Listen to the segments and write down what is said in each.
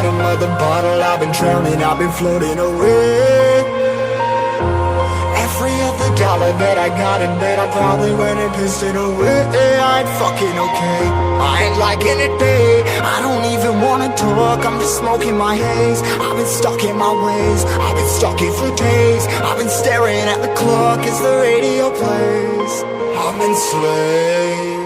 bottom of the bottle, I've been drowning, I've been floating away. Every other dollar that I got in bed, I probably went and pissed it away. I ain't fucking okay, I ain't liking it, babe. I don't even wanna talk, I'm just smoking my haze. I've been stuck in my ways, I've been stuck here for days. I've been staring at the clock as the radio plays. I'm enslaved.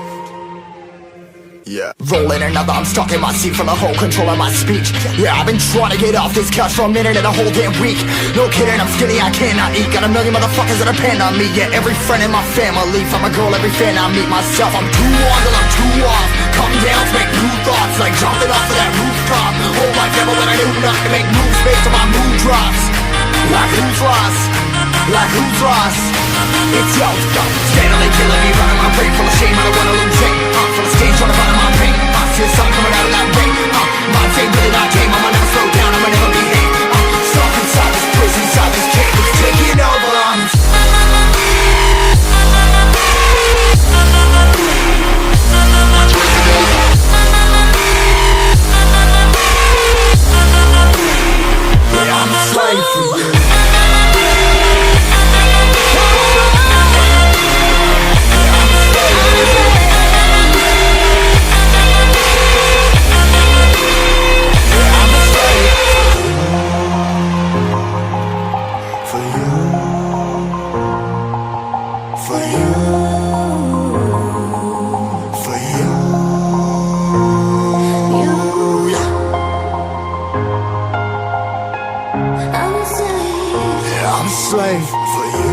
Yeah. Rolling another, I'm stuck in my seat from the whole control of my speech. Yeah, I've been trying to get off this couch for a minute and a whole damn week. No kidding, I'm skinny, I cannot eat. Got a million motherfuckers that depend on me. Yeah, every friend in my family, from a girl, every fan I meet myself. I'm too on till I'm too off. Come down to make new thoughts, like jumping off of that rooftop. Whole life ever when I knew not to make moves based on my mood drops. Like who's lost? Like who's lost? It's yo, steadily killing me, running my brain full of shame. I don't wanna lose it. Full of stage, trying to find my pain. I see the sun coming out of that rain. My day really not tame. I'ma never slow down, I'ma never behave. Stuck inside this prison, inside this cage, it's taking over. Yeah, I'm a slave for you. I'm a slave for you.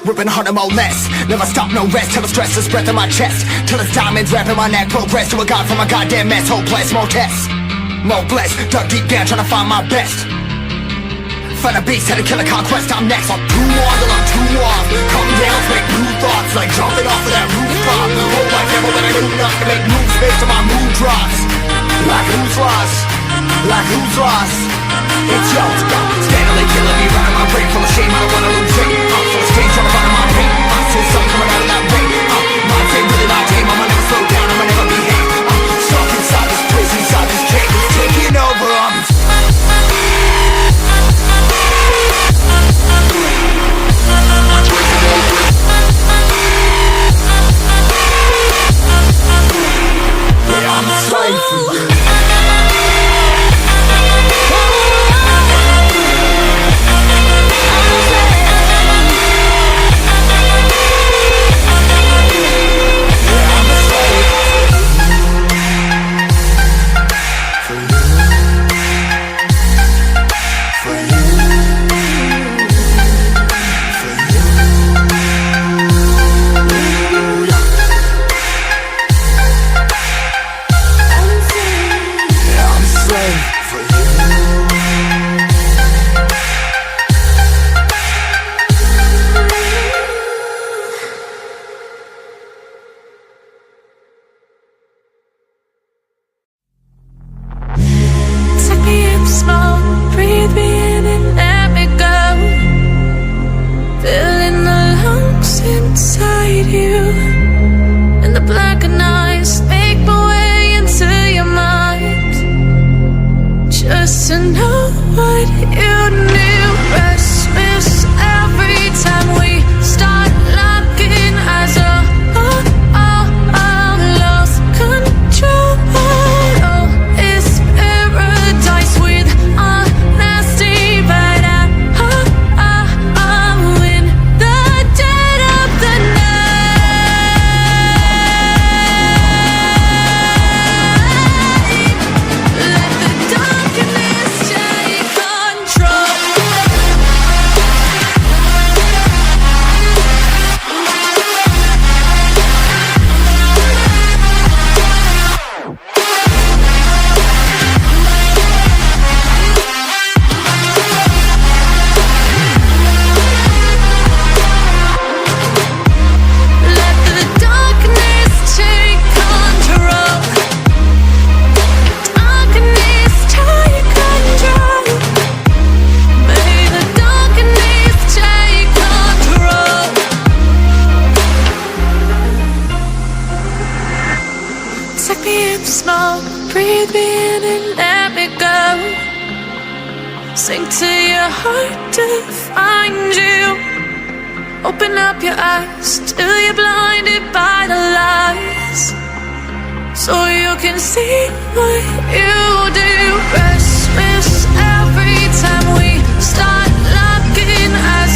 Ripping harder, more less. Never stop, no rest. Till the stress is breath in my chest. Till it's diamonds wrapping my neck. Progress to a god from a goddamn mess. Hopeless, more tests, more blessed. Dug deep down, trying to find my best. Find a beast, had to kill a conquest. I'm next. I'm too on till I'm too off. Come down, make new thoughts, like jumping off of that rooftop. Whole life ever when I knew not to make moves based on my mood drops. Like who's lost? Like who's lost? It's yo, steadily killing me, running my brain full of shame. I don't wanna lose it. Full of stage, trying to find my pain. I see the sun coming out of that rain. My day really not tame. I'ma never slow down, I'ma never behave. Stuck inside this prison, inside this cage, it's taking over. Yeah, I'm a slave for you. sink to your heart to find you. Open up your eyes till you're blinded by the lies, so you can see what you do. Restless every time we start locking eyes.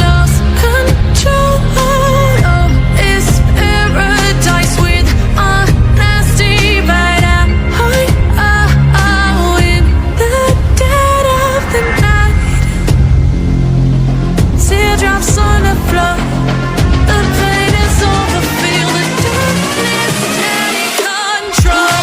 Lost control. Oh, it's paradise with honesty, but I'm in the dead of the night. Teardrops on the floor. The pain is over. Feel the darkness take control.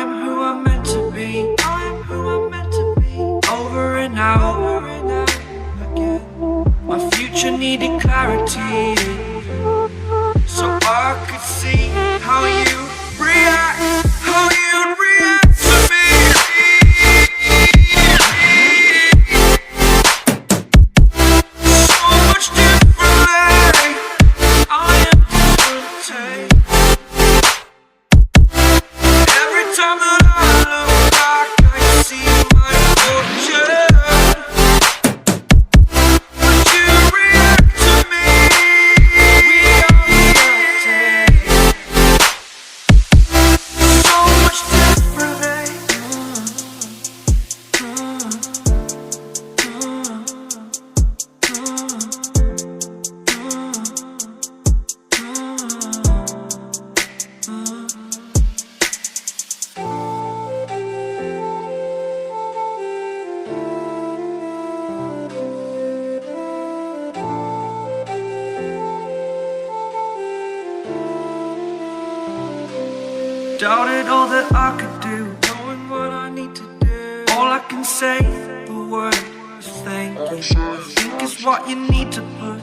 am who I'm meant to be. I am who I'm meant to be. Over and out again. My future needed clarity, so I could see how you react, how you'd react to me. So much differently, I am different. Every time that I look back, I see my fortune. Would you react to me? We are reacting so much differently. Doubted all that I could do, knowing what I need to do. All I can say, the word is thank you. I think it's what you need to push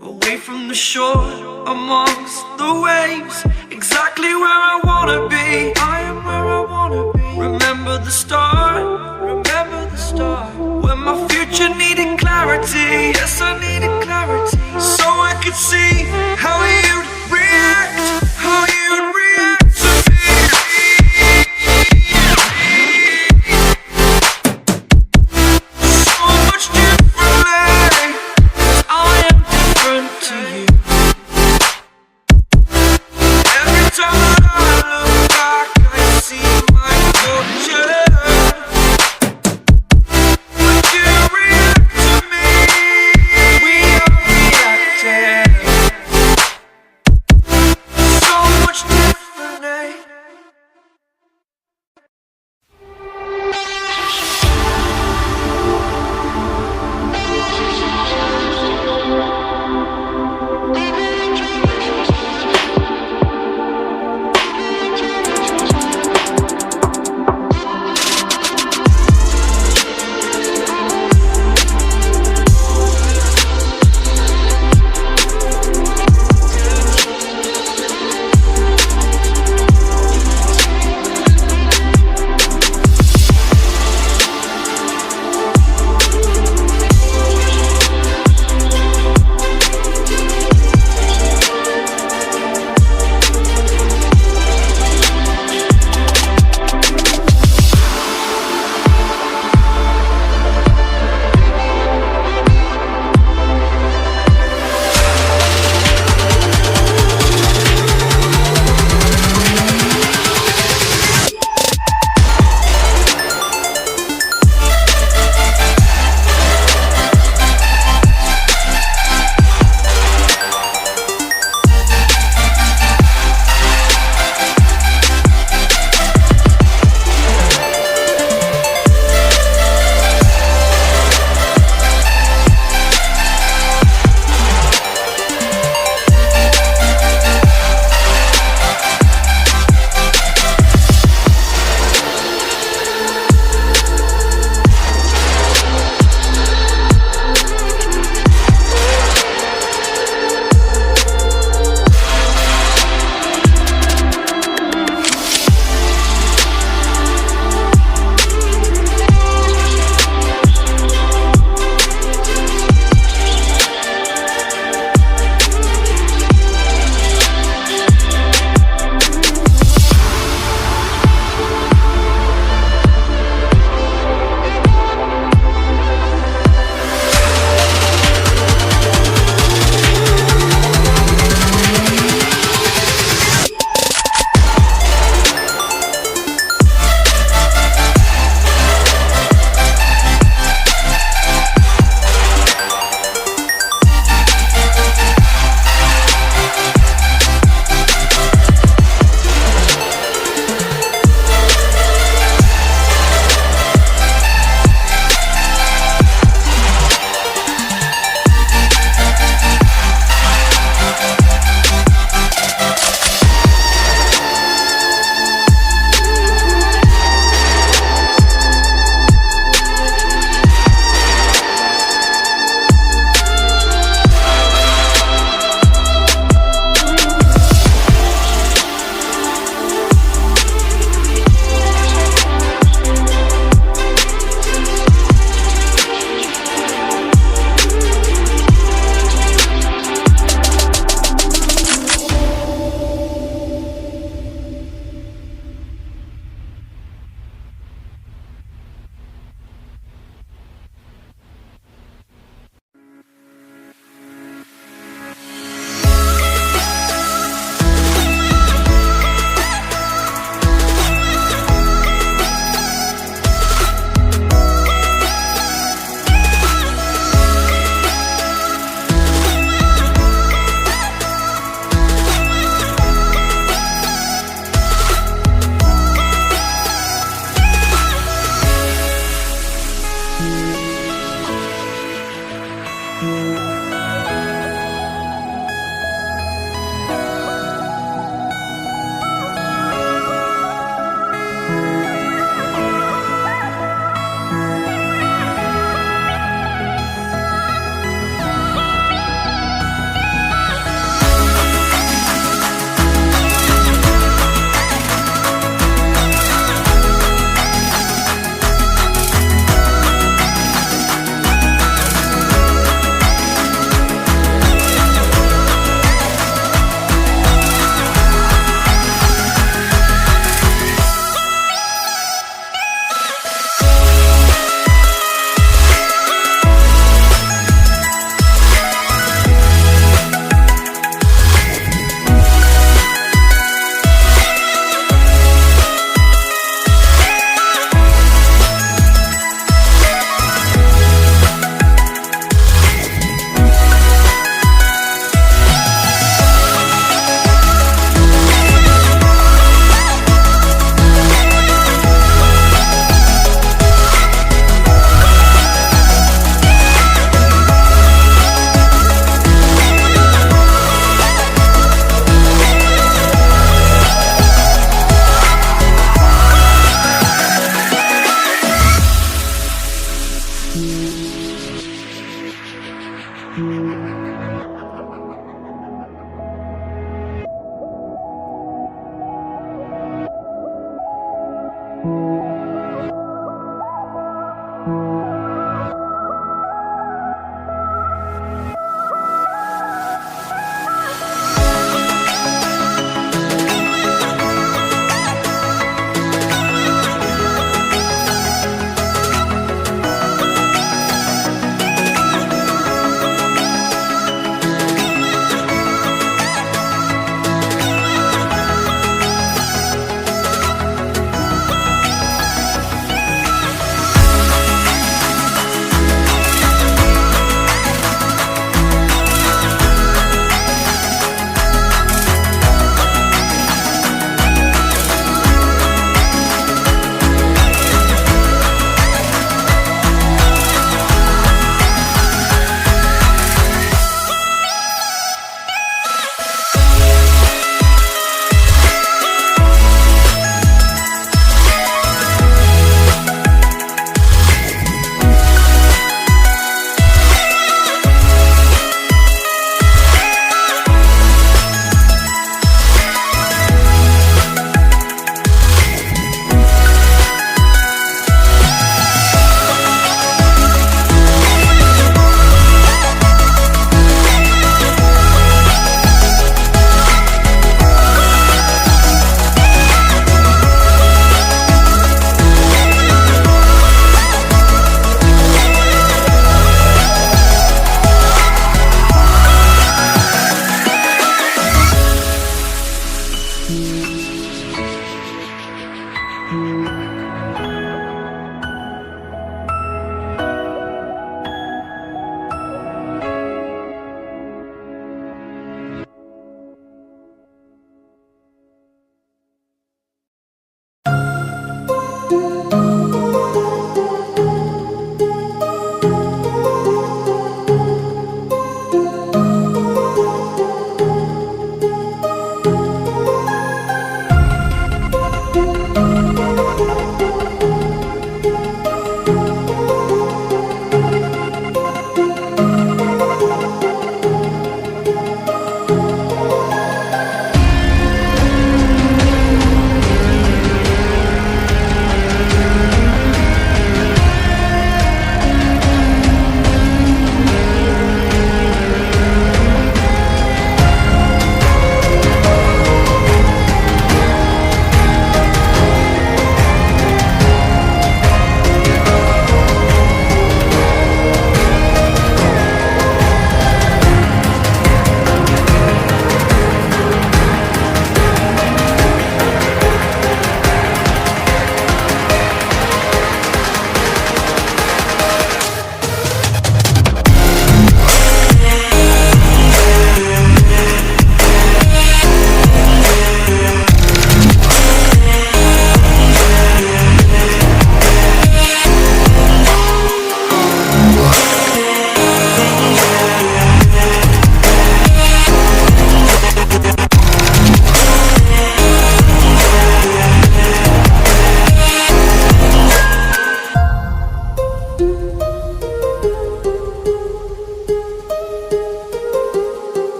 away from the shore, amongst the waves. Exactly where I wanna be. I am where I wanna be. Remember the start, when my future needed clarity. Yes, I needed clarity, so I could see how you'd react, how you'd react to me. So much differently, 'cause I am different to you. Every time that I look back, I see my fortune. Would you react to me? We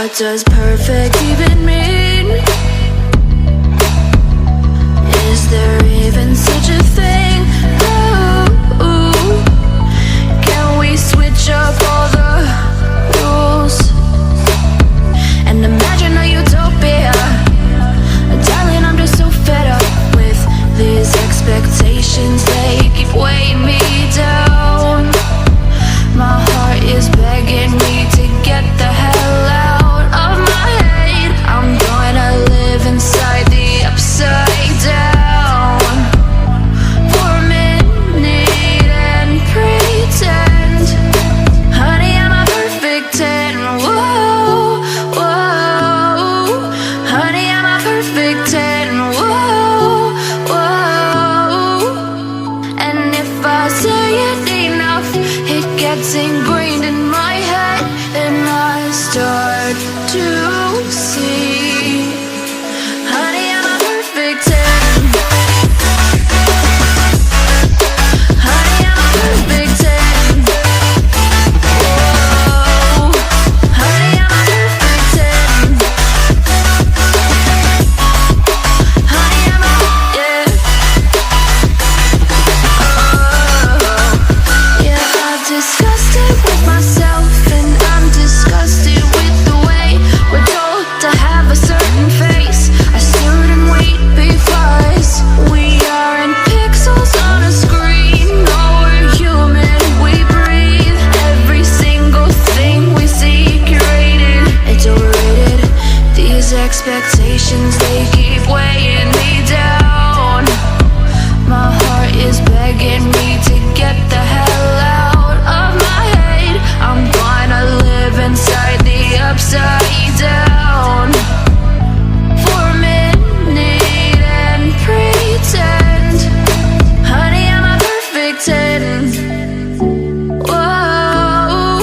What does perfect even mean? Is there even such a thing? Ooh, can we switch up all the rules and imagine a utopia? Darling, I'm just so fed up with these expectations. They keep weighing me down. My heart is begging me to get the hell out of my head. I'm gonna live inside the upside down for a minute and pretend, honey, I'm a perfect 10. Whoa, whoa, honey, I'm a perfect 10. Whoa, whoa, and if I say it enough, it gets ingrained in my head, and I start to see, honey, I'm a perfect 10. Honey, I'm a perfect 10. Whoa, honey, I'm a perfect 10. Honey, I'm a, yeah. Yeah, I've discussed it with myself, and I'm disgusted with the way we're told to have a certain face, a certain weight, because we aren't pixels on a screen. No, we're human, we breathe. Every single thing we see curated, it's overrated. These expectations, they keep weighing me down. My heart is begging me to get the hell out of my head. I'm gonna live inside the upside down for a minute and pretend, honey, I'm a perfect 10. Whoa,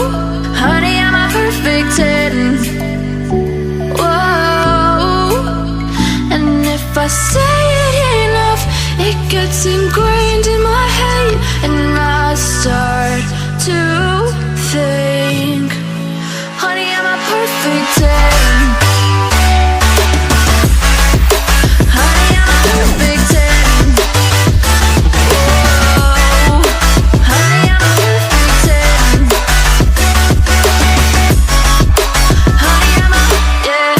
honey, I'm a perfect 10. Whoa, and if I say it enough, it gets ingrained in my head, and I start to think, honey, I'm a perfect 10. Honey, I'm a perfect 10. Whoa, honey, I'm a perfect 10. Honey, I'm a, yeah.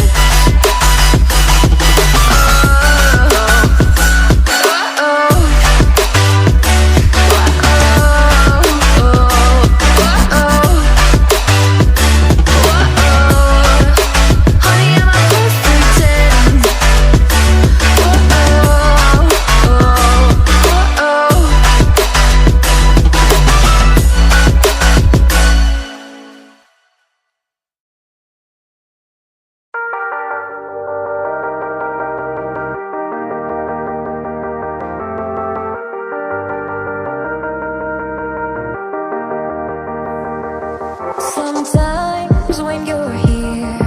Sometimes when you're here,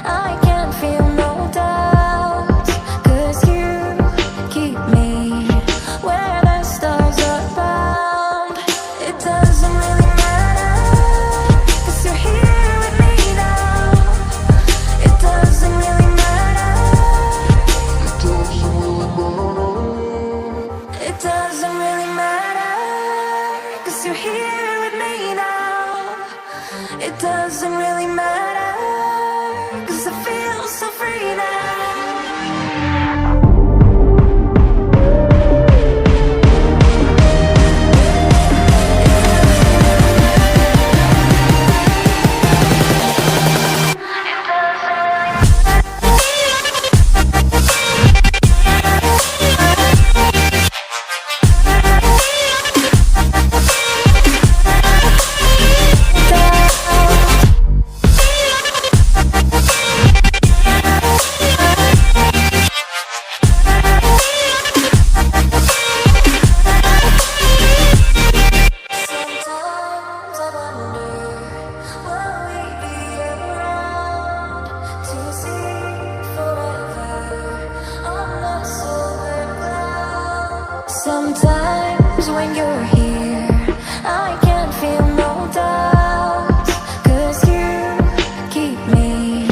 I can't feel no doubts, 'cause you keep me where the stars are bound. It doesn't really matter, 'cause you're here with me now. It doesn't really matter. It doesn't really matter, 'cause you're here with me now. It doesn't really matter, 'cause I feel so free now. Sometimes when you're here, I can't feel no doubts, 'cause you keep me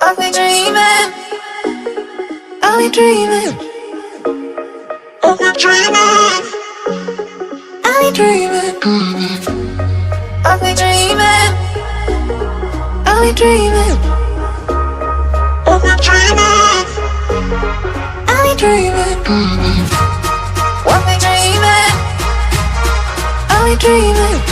I'll be dreaming, I'll be dreaming, I'll be dreaming, I'll be dreaming, I'll be dreaming, I'll be dreaming, I'll be dreaming, I'll be dreaming, I'll be dreaming, I'll be dreaming,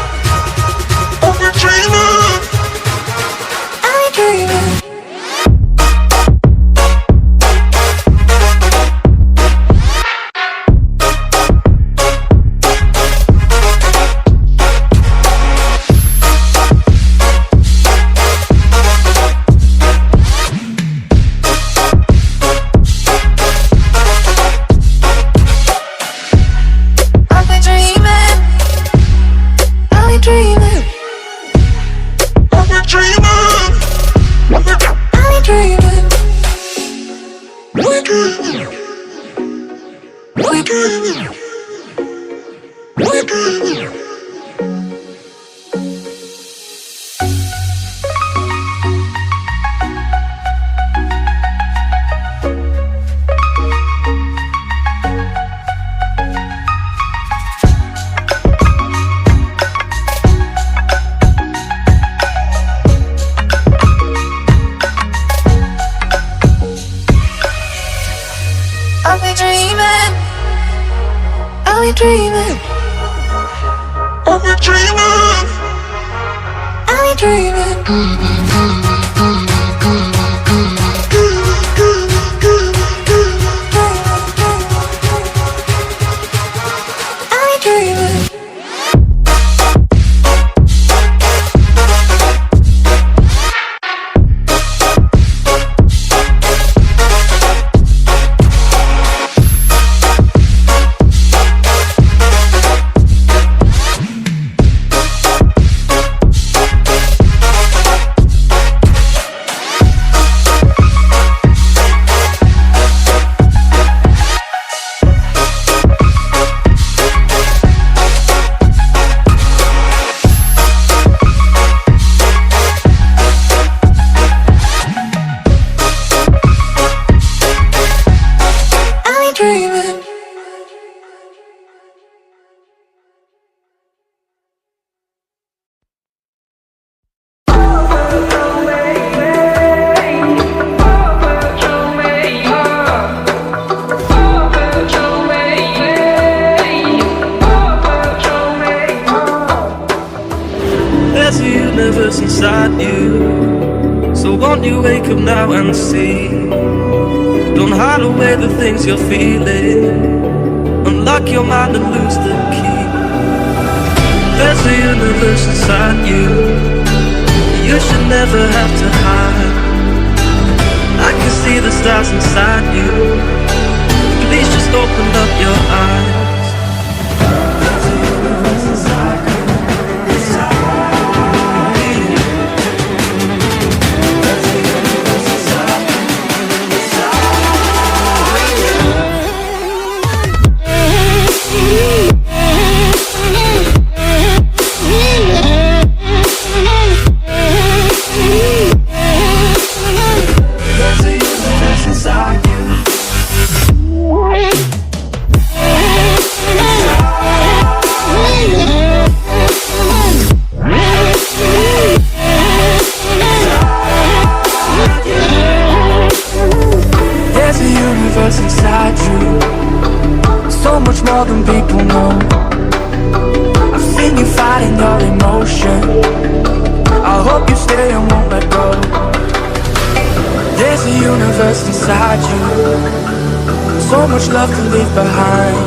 I'll be dreaming, I'll be dreaming. I'll be dreaming, I'll be dreaming, I'll be dreaming, I'll be dreaming, I'll be dreaming. There's a universe inside you, so won't you wake up now and see? Don't hide away the things you're feeling, unlock your mind and lose the key. There's a universe inside you, you should never have to hide. I can see the stars inside you, please just open up your eyes. There's a universe inside you. Inside you. more than people know. I've seen you fighting your emotion. I hope you stay and won't let go. There's a universe inside you, so much love to leave behind.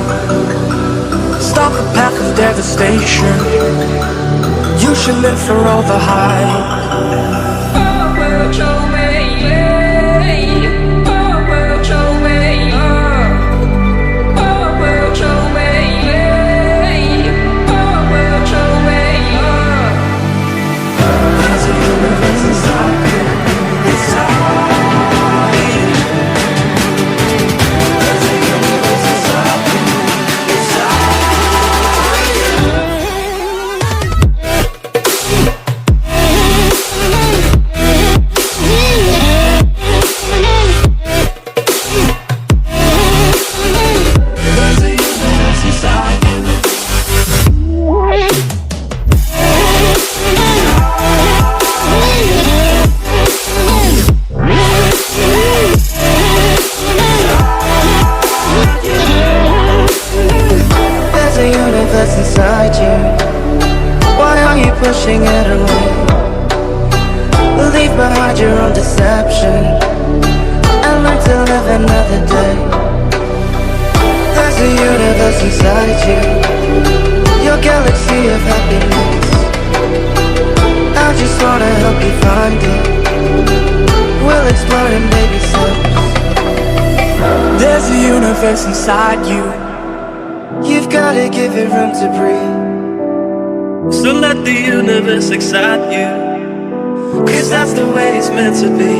Stop the path of devastation. You should live for all the hype. Inside you, why are you pushing it away? Leave behind your own deception and learn to live another day. There's a universe inside you, your galaxy of happiness. I just wanna help you find it. We'll explore in baby steps. There's a universe inside you. You've gotta give it room to breathe. So let the universe excite you, 'cause that's the way it's meant to be.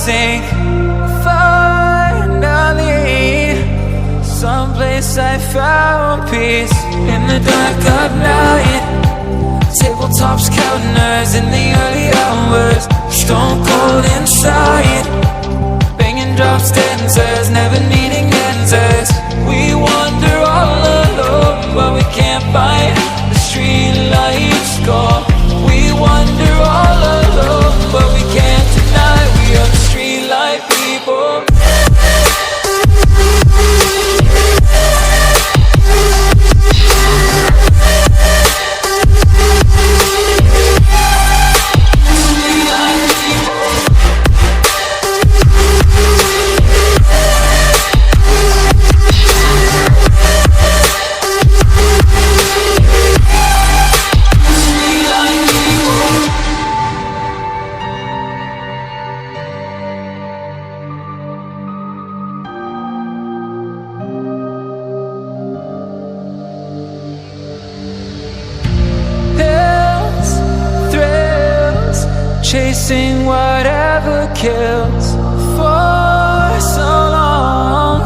sink. Finally, someplace I found peace. In the dark of night, tabletops counting nerves in the early hours. Stone cold inside, banging drops, dancers, never needing answers. We wander all alone, but we can't find the street lights gone. We wander all alone, but we can't deny we are the street light people. Chasing whatever kills. For so long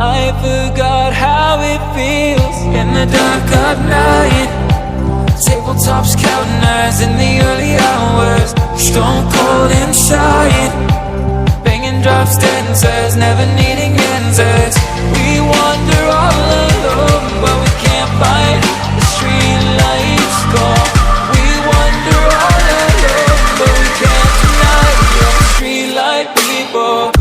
I forgot how it feels. In the dark of night, tabletops counting nerves in the early hours. Stone cold inside, banging drops, dancers, never needing answers. We wander all alone, but we can't find the street lights gone. We wander all alone, but we can't deny we are the street light people.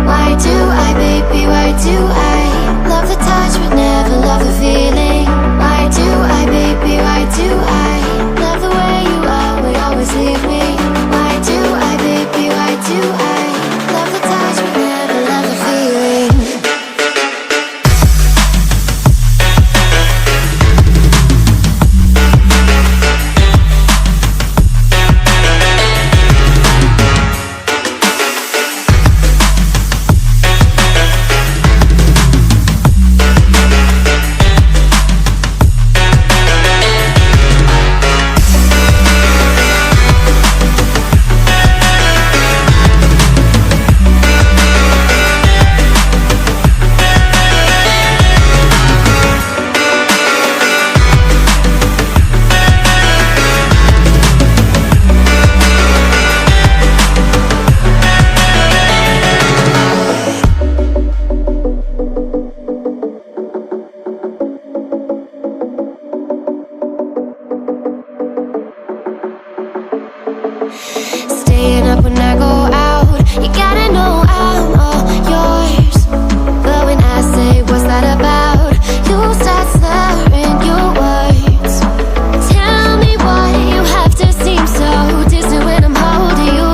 Why do I, baby, why do I love the touch staying up when I go out. You gotta know I'm all yours. But when I say what's that about, you start slurring your words. Tell me why you have to seem so distant when I'm holding you.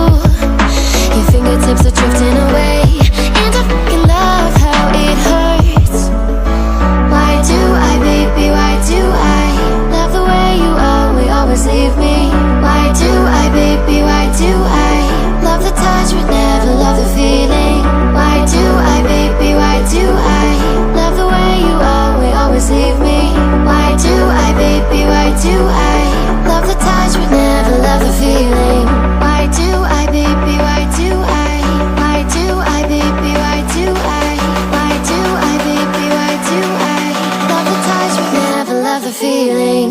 Your fingertips are drifting away, and I fucking love how it hurts. Why do I, baby, why do I love the way you always leave me? Why do I, baby, why do I love the touch but never love the feeling? Why do I, baby, why do I love the way you always leave me? Why do I, baby, why do I love the touch but never love the feeling? Why do I, baby, why do I? Why do I, baby, why do I? Why do I, baby, why do I love the touch but never love the feeling?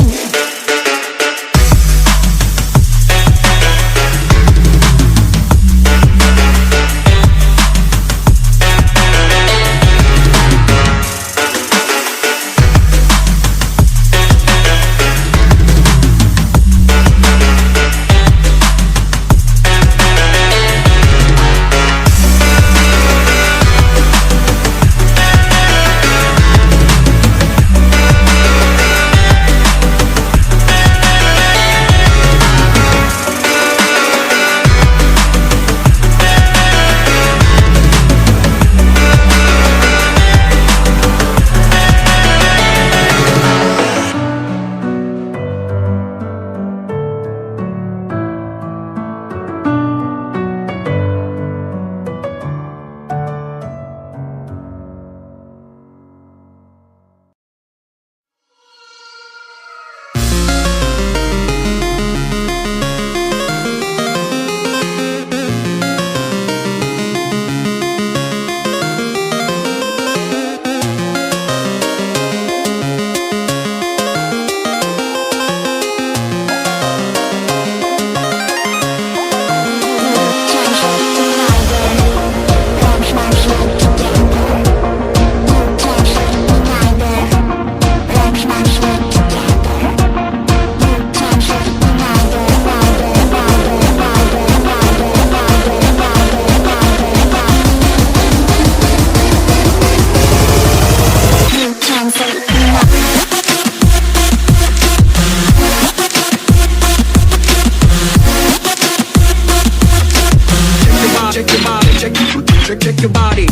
Check your body.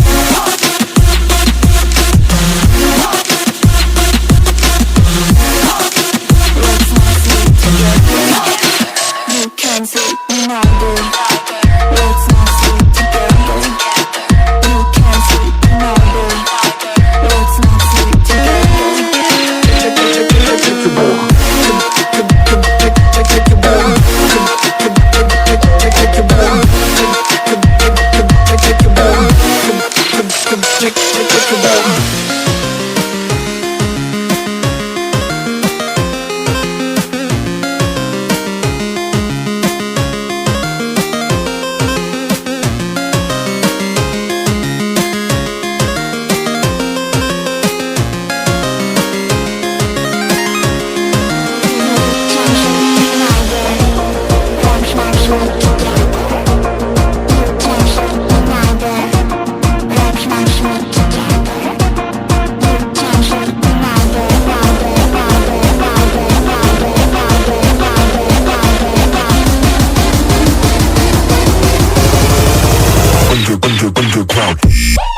Underground.